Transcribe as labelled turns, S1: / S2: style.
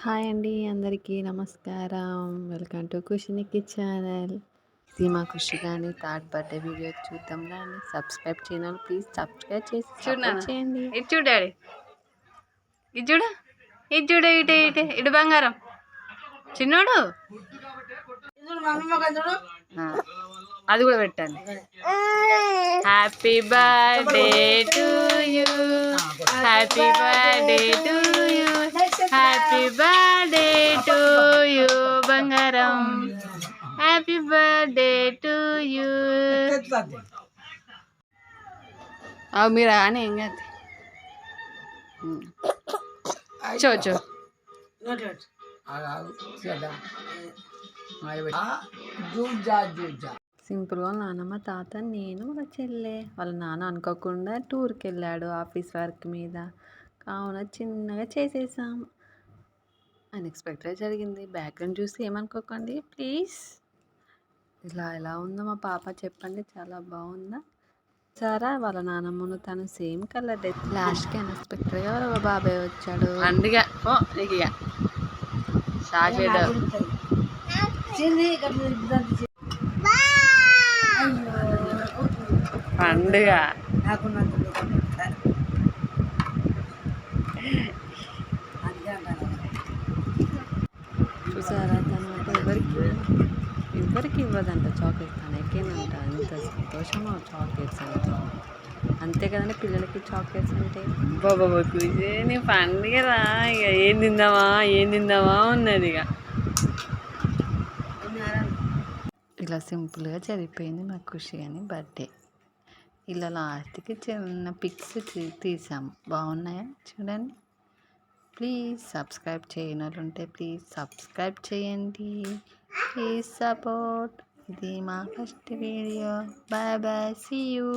S1: Hi అండి, అందరికీ నమస్కారం. వెల్కమ్ టు ఖుషినికి ఛానల్. ఇది మా ఖుషి గాని థర్డ్ బర్త్డే వీడియో చూద్దాం రండి. సబ్స్క్రైబ్ చేయను ప్లీజ్ సబ్స్క్రైబ్ చేసి సపోర్ట్ చేయండి.
S2: ఇది చూడు డాడీ, ఇది చూడు, ఇది చూడు, ఇటు ఇటు ఇటు బంగారం చిన్నోడు, అది కూడా పెట్టండి. Happy birthday to you, happy birthday to you, happy birthday to you బంగారం, హ్యాపీ బర్త్డే టు యూ. అవి మీరు అని ఏం కాదు. చో
S1: సింపుల్గా నాన్నమ్మ, తాత, నేను, వాళ్ళ చెల్లె. వాళ్ళ నాన్న అనుకోకుండా టూర్కి వెళ్ళాడు ఆఫీస్ వర్క్ మీద, కావున చిన్నగా చేసేసాం. అన్ఎక్స్పెక్టెడ్ జరిగింది. బ్యాక్గ్రౌండ్ చూసి ఏమనుకోకండి ప్లీజ్. ఇలా ఎలా ఉందో మా పాప చెప్పండి, చాలా బాగుందా? సారా వాళ్ళ నాన్నమ్మను తను సేమ్ కలర్ డ్రెస్. లాస్ట్కి అన్ఎక్స్పెక్టెడ్గా వాళ్ళ బాబాయ్ వచ్చాడు.
S2: పండుగ పండుగ
S1: చూసారా, తను ఎవరికి ఇవ్వదంట చాక్లెట్, తనకేనంట. అంత సంతోషమా చాక్లెట్స్ అంటే. అంతే కదండి పిల్లలకి చాక్లెట్స్ అంటే.
S2: బాబా నీ పండుగ రా, ఇక ఏం తిందామా ఉన్నది. ఇక
S1: ఇలా సింపుల్గా జరిగిపోయింది మా ఖుషి అని బర్త్డే. ఇలా లాస్ట్కి చిన్న పిక్స్ తీసాము, బాగున్నాయా చూడండి. ప్లీజ్ సబ్స్క్రైబ్ చేయని వాళ్ళు ఉంటే ప్లీజ్ సబ్స్క్రైబ్ చేయండి. Please support. ఇది మా first video. Bye bye, see you.